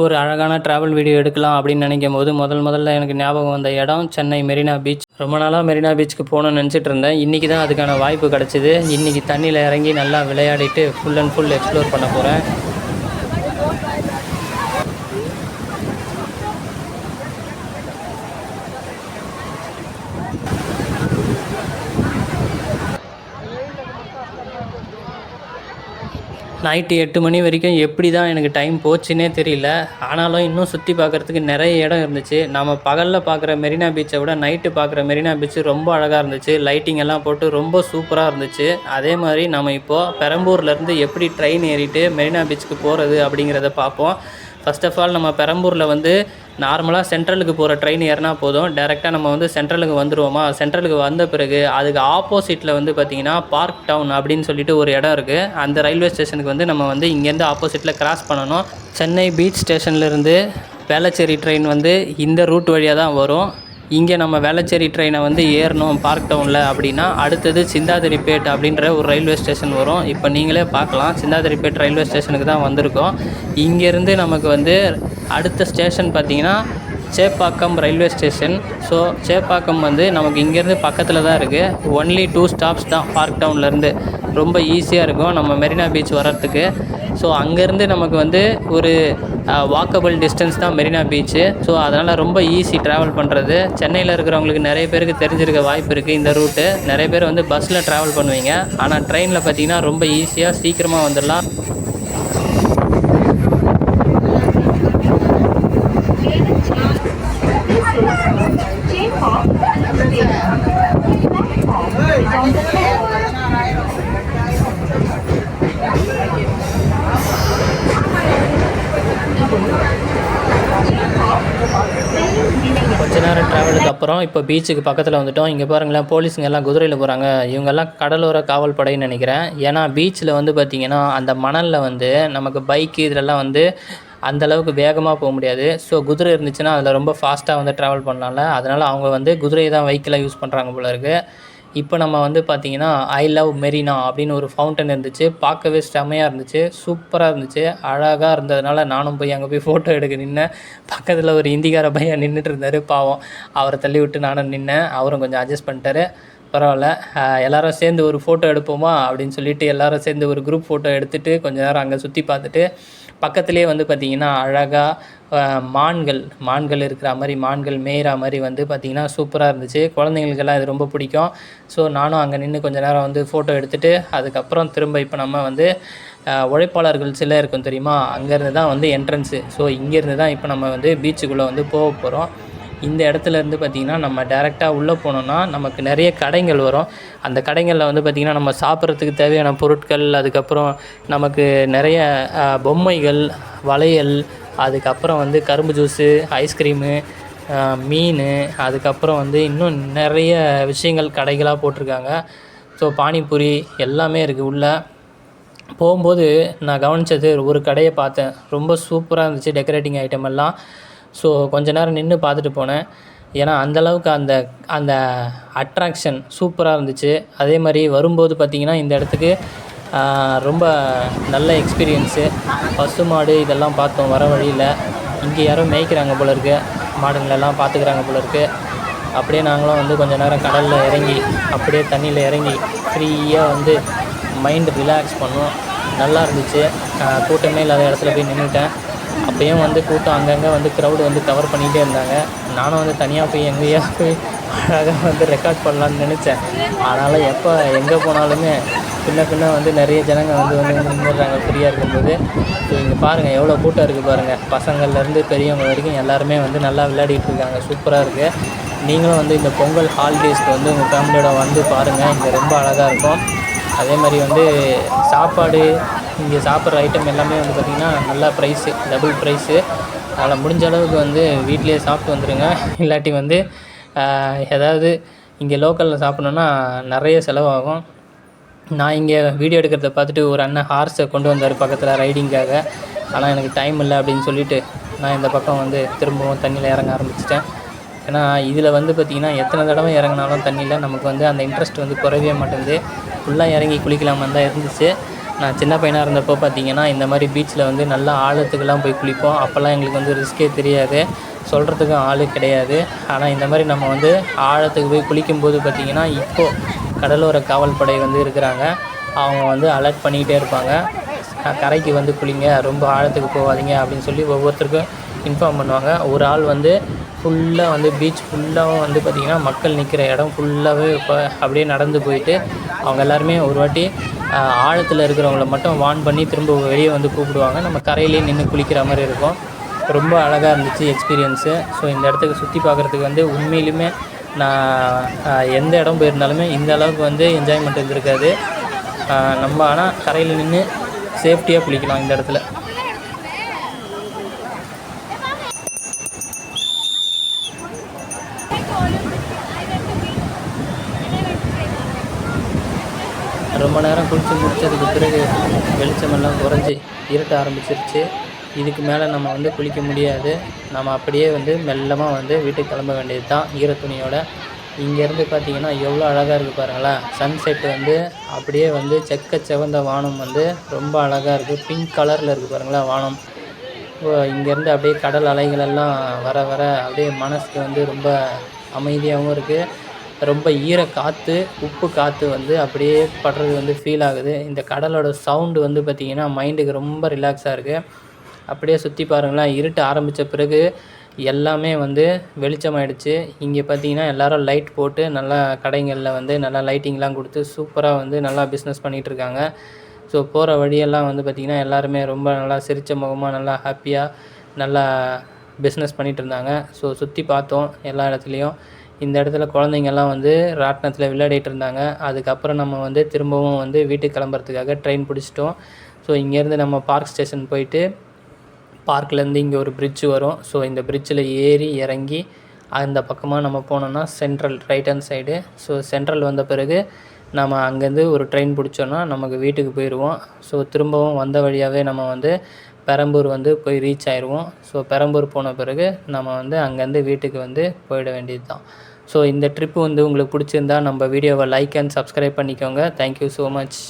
ஒரு அழகான travel video எடுக்கலாம் அப்படின்னு நினைக்கும்போது முதல்ல எனக்கு ஞாபகம் வந்த இடம் சென்னை மெரினா பீச். ரொம்ப நாளாக மெரினா பீச்சுக்கு போகணும்னு நினச்சிட்டு இருந்தேன். இன்றைக்கி தான் அதுக்கான வாய்ப்பு கிடச்சிது. இன்றைக்கி தண்ணியில் இறங்கி நல்லா விளையாடிட்டு ஃபுல் அண்ட் ஃபுல் எக்ஸ்ப்ளோர் பண்ண போகிறேன். நைட்டு 8 மணி வரைக்கும் எப்படி தான் எனக்கு டைம் போச்சுன்னே தெரியல. ஆனாலும் இன்னும் சுற்றி பார்க்குறதுக்கு நிறைய இடம் இருந்துச்சு. நம்ம பகலில் பார்க்குற மெரினா பீச்சை விட நைட்டு பார்க்குற மெரினா பீச்சு ரொம்ப அழகாக இருந்துச்சு. லைட்டிங் எல்லாம் போட்டு ரொம்ப சூப்பராக இருந்துச்சு. அதே மாதிரி நம்ம இப்போது பெரம்பூர்லேருந்து எப்படி ட்ரெயின் ஏறிட்டு மெரினா பீச்சுக்கு போகிறது அப்படிங்கிறத பார்ப்போம். ஃபஸ்ட் ஆஃப் ஆல் நம்ம பெரம்பூரில் நார்மலாக சென்ட்ரலுக்கு போகிற ட்ரெயின் ஏறினா போதும். டேரெக்டாக நம்ம சென்ட்ரலுக்கு வந்துடுவோமா. சென்ட்ரலுக்கு வந்த பிறகு அதுக்கு ஆப்போசிட்டில் பார்த்திங்கன்னா பார்க் டவுன் அப்படின்னு சொல்லிட்டு ஒரு இடம் இருக்குது. அந்த ரயில்வே ஸ்டேஷனுக்கு நம்ம இங்கேருந்து ஆப்போசிட்டில் கிராஸ் பண்ணணும். சென்னை பீச் ஸ்டேஷன்லேருந்து வேளச்சேரி ட்ரெயின் இந்த ரூட் வழியாக தான் வரும். இங்கே நம்ம வேளச்சேரி ட்ரெயினை ஏறணும் பார்க் டவுனில் அப்படின்னா அடுத்தது சிந்தாதிரிப்பேட் அப்படின்ற ஒரு ரயில்வே ஸ்டேஷன் வரும். இப்போ நீங்களே பார்க்கலாம், சிந்தாதிரிப்பேட் ரயில்வே ஸ்டேஷனுக்கு தான் வந்திருக்கோம். இங்கேருந்து நமக்கு அடுத்த ஸ்டேஷன் பார்த்திங்கன்னா Chepauk railway station. So Chepauk நமக்கு இங்கேருந்து பக்கத்தில் தான் இருக்குது. ஒன்லி 2 ஸ்டாப்ஸ் தான் பார்க் டவுன்லேருந்து. ரொம்ப ஈஸியாக இருக்கும் நம்ம மெரினா பீச் வர்றதுக்கு. ஸோ அங்கேருந்து நமக்கு ஒரு வாக்கபிள் டிஸ்டன்ஸ் தான் மெரினா பீச்சு. ஸோ அதனால் ரொம்ப ஈஸி ட்ராவல் பண்ணுறது. சென்னையில் இருக்கிறவங்களுக்கு நிறைய பேருக்கு தெரிஞ்சிருக்க வாய்ப்பு இருக்குது இந்த ரூட்டு. நிறைய பேர் பஸ்ஸில் ட்ராவல் பண்ணுவீங்க. ஆனால் ட்ரெயினில் பார்த்திங்கன்னா ரொம்ப ஈஸியாக சீக்கிரமாக வந்துடலாம். கொஞ்ச நேரம் ட்ராவலுக்கு அப்புறம் இப்போ பீச்சுக்கு பக்கத்தில் வந்துட்டோம். இங்கே பாருங்களேன், போலீஸுங்க எல்லாம் குதிரையில் போகிறாங்க. இவங்கெல்லாம் கடலோர காவல் படைன்னு நினைக்கிறேன். ஏன்னா பீச்சில் பார்த்திங்கன்னா அந்த மணலில் நமக்கு பைக்கு இதிலெல்லாம் அந்தளவுக்கு வேகமாக போக முடியாது. ஸோ குதிரை இருந்துச்சுன்னா அதில் ரொம்ப ஃபாஸ்ட்டாக ட்ராவல் பண்ணலாம்ல. அதனால் அவங்க குதிரையை தான் வெஹிக்கிளாக யூஸ் பண்ணுறாங்க போல இருக்குது. இப்போ நம்ம பார்த்திங்கன்னா ஐ லவ் மெரினா அப்படின்னு ஒரு ஃபவுண்டன் இருந்துச்சு. பார்க்கவே செம்மையாக இருந்துச்சு, சூப்பராக இருந்துச்சு, அழகாக இருந்ததுனால நானும் போய் அங்கே போய் ஃபோட்டோ எடுக்க நின்னேன். பக்கத்தில் ஒரு இந்திக்கார பையன் நின்றுட்டு இருந்தார். பாவம், அவரை தள்ளி விட்டு நானும் நின்னேன். அவரும் கொஞ்சம் அட்ஜஸ்ட் பண்ணிட்டாரு. பரவாயில்ல, எல்லோரும் சேர்ந்து ஒரு ஃபோட்டோ எடுப்போமா அப்படின்னு சொல்லிட்டு எல்லோரும் சேர்ந்து ஒரு குரூப் ஃபோட்டோ எடுத்துகிட்டு கொஞ்சம் நேரம் அங்கே சுற்றி பார்த்துட்டு பக்கத்துலேயே பார்த்திங்கன்னா அழகாக மான்கள் இருக்கிற மாதிரி, மான்கள் மேயிற மாதிரி பார்த்திங்கன்னா சூப்பராக இருந்துச்சு. குழந்தைங்களுக்கெல்லாம் இது ரொம்ப பிடிக்கும். ஸோ நானும் அங்கே நின்று கொஞ்சம் நேரம் ஃபோட்டோ எடுத்துகிட்டு அதுக்கப்புறம் திரும்ப இப்போ நம்ம உழைப்பாளர்கள் சிலை இருக்கும் தெரியுமா, அங்கேருந்து தான் என்ட்ரன்ஸு. ஸோ இங்கேருந்து தான் இப்போ நம்ம பீச்சுக்குள்ளே போக போகிறோம். இந்த இடத்துலேருந்து பார்த்திங்கன்னா நம்ம டேரெக்டாக உள்ளே போனோன்னா நமக்கு நிறைய கடைகள் வரும். அந்த கடைகளில் பார்த்திங்கன்னா நம்ம சாப்பிட்றதுக்கு தேவையான பொருட்கள், அதுக்கப்புறம் நமக்கு நிறைய பொம்மைகள், வளையல், அதுக்கப்புறம் கரும்பு ஜூஸு, ஐஸ்கிரீமு, மீன், அதுக்கப்புறம் இன்னும் நிறைய விஷயங்கள் கடைகளாக போட்டிருக்காங்க. ஸோ பானிபூரி எல்லாமே இருக்குது உள்ளே. போகும்போது நான் கவனித்தது ஒரு கடையை பார்த்தேன். ரொம்ப சூப்பராக இருந்துச்சு டெக்கரேட்டிங் ஐட்டம் எல்லாம். ஸோ கொஞ்ச நேரம் நின்று பார்த்துட்டு போனேன். ஏன்னா அந்தளவுக்கு அந்த அட்ராக்ஷன் சூப்பராக இருந்துச்சு. அதே மாதிரி வரும்போது பார்த்திங்கன்னா இந்த இடத்துக்கு ரொம்ப நல்ல எக்ஸ்பீரியன்ஸு. பசு மாடு இதெல்லாம் பார்த்தோம் வர வழியில். இங்கே யாரோ மேய்க்கிறாங்க போல இருக்குது, மாடுங்களெல்லாம் பார்த்துக்கிறாங்க போல இருக்குது. அப்படியே நாங்களும் கொஞ்சம் நேரம் கடலில் இறங்கி அப்படியே தண்ணியில் இறங்கி ஃப்ரீயாக மைண்டு ரிலாக்ஸ் பண்ணோம். நல்லா இருந்துச்சு. கூட்டமே இல்லாத இடத்துல போய் நின்றுட்டேன். அப்பயும் கூட்டம் அங்கங்கே க்ரௌடு கவர் பண்ணிகிட்டே இருந்தாங்க. நானும் தனியாக போய் எங்கேயா போய் அழகாக ரெக்கார்ட் பண்ணலான்னு நினச்சேன். ஆனாலும் எப்போ எங்கே போனாலுமே பின்ன நிறைய ஜனங்க நின்றுடுறாங்க ஃப்ரீயாக இருக்கும்போது. ஸோ இங்கே பாருங்கள் எவ்வளோ கூட்டம் இருக்குது பாருங்கள். பசங்கள்லேருந்து பெரியவங்க வரைக்கும் எல்லாருமே நல்லா விளையாடிட்டு இருக்காங்க. சூப்பராக இருக்குது. நீங்களும் இந்த பொங்கல் ஹாலிடேஸ்க்கு உங்கள் ஃபேமிலியோட பாருங்கள். இங்கே ரொம்ப அழகாக இருக்கும். அதே மாதிரி சாப்பாடு, இங்கே சாப்பிட்ற ஐட்டம் எல்லாமே பார்த்திங்கன்னா நல்லா ப்ரைஸு, டபுள் ப்ரைஸு. அதில் முடிஞ்ச அளவுக்கு வீட்டிலே சாப்பிட்டு வந்துடுங்க. இல்லாட்டி ஏதாவது இங்கே லோக்கலில் சாப்பிட்ணுன்னா நிறைய செலவாகும். நான் இங்கே வீடியோ எடுக்கிறத பார்த்துட்டு ஒரு அண்ணன் ஹார்ஸை கொண்டு வந்தார் பக்கத்தில் ரைடிங்காக. ஆனால் எனக்கு டைம் இல்லை அப்படின்னு சொல்லிவிட்டு நான் இந்த பக்கம் திரும்பவும் தண்ணியில் இறங்க ஆரம்பிச்சிட்டேன். ஏன்னா இதில் பார்த்திங்கன்னா எத்தனை தடவை இறங்கினாலும் தண்ணியில் நமக்கு அந்த இன்ட்ரெஸ்ட் குறையவே மாட்டேங்குது. ஃபுல்லாக இறங்கி குளிக்கலாமான்னு தான் இருந்துச்சு. நான் சின்ன பையனாக இருந்தப்போ பார்த்திங்கன்னா இந்த மாதிரி பீச்சில் வந்து நல்லா ஆழத்துக்கெல்லாம் போய் குளிப்போம். அப்போல்லாம் எங்களுக்கு வந்து ரிஸ்க்கே தெரியாது, சொல்கிறதுக்கும் ஆள் கிடையாது. ஆனால் இந்த மாதிரி நம்ம வந்து ஆழத்துக்கு போய் குளிக்கும்போது பார்த்திங்கன்னா இப்போது கடலோர காவல்படை வந்து இருக்கிறாங்க. அவங்க வந்து அலர்ட் பண்ணிக்கிட்டே இருப்பாங்க, கரைக்கு வந்து குளிங்க, ரொம்ப ஆழத்துக்கு போகாதீங்க அப்படின்னு சொல்லி ஒவ்வொருத்தருக்கும் இன்ஃபார்ம் பண்ணுவாங்க. ஒரு ஆள் வந்து ஃபுல்லாக வந்து பீச் ஃபுல்லாகவும் வந்து பார்த்திங்கன்னா மக்கள் நிற்கிற இடம் ஃபுல்லாகவே இப்போ அப்படியே நடந்து போயிட்டு அவங்க எல்லாருமே ஒரு வாட்டி ஆழத்தில் இருக்கிறவங்கள மட்டும் வார்ன் பண்ணி திரும்ப வெளியே வந்து கூப்பிடுவாங்க. நம்ம கரையிலேயே நின்று குளிக்கிற மாதிரி இருக்கும். ரொம்ப அழகாக இருந்துச்சு எக்ஸ்பீரியன்ஸு. ஸோ இந்த இடத்துக்கு சுற்றி பார்க்குறதுக்கு வந்து உண்மையிலுமே நான் எந்த இடம் போயிருந்தாலுமே இந்த அளவுக்கு வந்து என்ஜாய்மெண்ட் இருந்திருக்காது. நம்ம ஆனால் கரையில் நின்று சேஃப்டியாக குளிக்கலாம் இந்த இடத்துல. ரொம்ப நேரம் குளித்து முடித்ததுக்கு பிறகு வெளிச்சமெல்லாம் குறைஞ்சி இருட்ட ஆரம்பிச்சிருச்சு. இதுக்கு மேலே நம்ம வந்து குளிக்க முடியாது. நம்ம அப்படியே வந்து மெல்லமாக வந்து வீட்டுக்கு கிளம்ப வேண்டியது தான் ஈர துணியோட. இங்கேருந்து பார்த்திங்கன்னா எவ்வளோ அழகாக இருக்குது பாருங்களேன். சன்செட் வந்து அப்படியே வந்து செக்கச்செவந்த வானம் வந்து ரொம்ப அழகாக இருக்குது. பிங்க் கலரில் இருக்குது பாருங்களேன் வானம். இங்கேருந்து அப்படியே கடல் அலைகளெல்லாம் வர வர அப்படியே மனசுக்கு வந்து ரொம்ப அமைதியாகவும் இருக்குது. ரொம்ப ஈர காற்று, உப்பு காற்று வந்து அப்படியே படுறது வந்து ஃபீல் ஆகுது. இந்த கடலோட சவுண்டு வந்து பார்த்திங்கன்னா மைண்டுக்கு ரொம்ப ரிலாக்ஸாக இருக்குது. அப்படியே சுற்றி பாருங்களேன். இருட்ட ஆரம்பித்த பிறகு எல்லாமே வந்து வெளிச்சமாயிடுச்சு. இங்கே பார்த்திங்கன்னா எல்லோரும் லைட் போட்டு நல்லா கடைகளில் வந்து நல்லா லைட்டிங்லாம் கொடுத்து சூப்பராக வந்து நல்லா பிஸ்னஸ் பண்ணிகிட்ருக்காங்க. ஸோ போகிற வழியெல்லாம் வந்து பார்த்திங்கன்னா எல்லாருமே ரொம்ப நல்லா சிரித்த முகமாக நல்லா ஹாப்பியாக நல்லா பிஸ்னஸ் பண்ணிகிட்டு இருந்தாங்க. ஸோ சுற்றி பார்த்தோம் எல்லா இடத்துலையும். இந்த இடத்துல குழந்தைங்கள்லாம் வந்து ராட்டினத்தில் விளையாடிட்டு இருந்தாங்க. அதுக்கப்புறம் நம்ம வந்து திரும்பவும் வந்து வீட்டுக்கு கிளம்புறதுக்காக ட்ரெயின் பிடிச்சிட்டோம். ஸோ இங்கேருந்து நம்ம பார்க் ஸ்டேஷன் போயிட்டு பார்க்லேருந்து இங்கே ஒரு பிரிட்ஜ் வரும். ஸோ இந்த பிரிட்ஜில் ஏறி இறங்கி அந்த பக்கமாக நம்ம போனோம்னா central right hand side. So central வந்த பிறகு நம்ம அங்கேருந்து ஒரு ட்ரெயின் பிடிச்சோன்னா நமக்கு வீட்டுக்கு போயிடுவோம். ஸோ திரும்பவும் வந்த வழியாகவே நம்ம வந்து பெரம்பூர் வந்து போய் ரீச் ஆயிடுவோம். ஸோ பெரம்பூர் போன பிறகு நம்ம வந்து அங்கேருந்து வீட்டுக்கு வந்து போயிட வேண்டியது தான். ஸோ இந்த ட்ரிப்பு வந்து உங்களுக்கு பிடிச்சிருந்தா நம்ம வீடியோவை லைக் அண்ட் சப்ஸ்கிரைப் பண்ணிக்கோங்க. Thank you so much.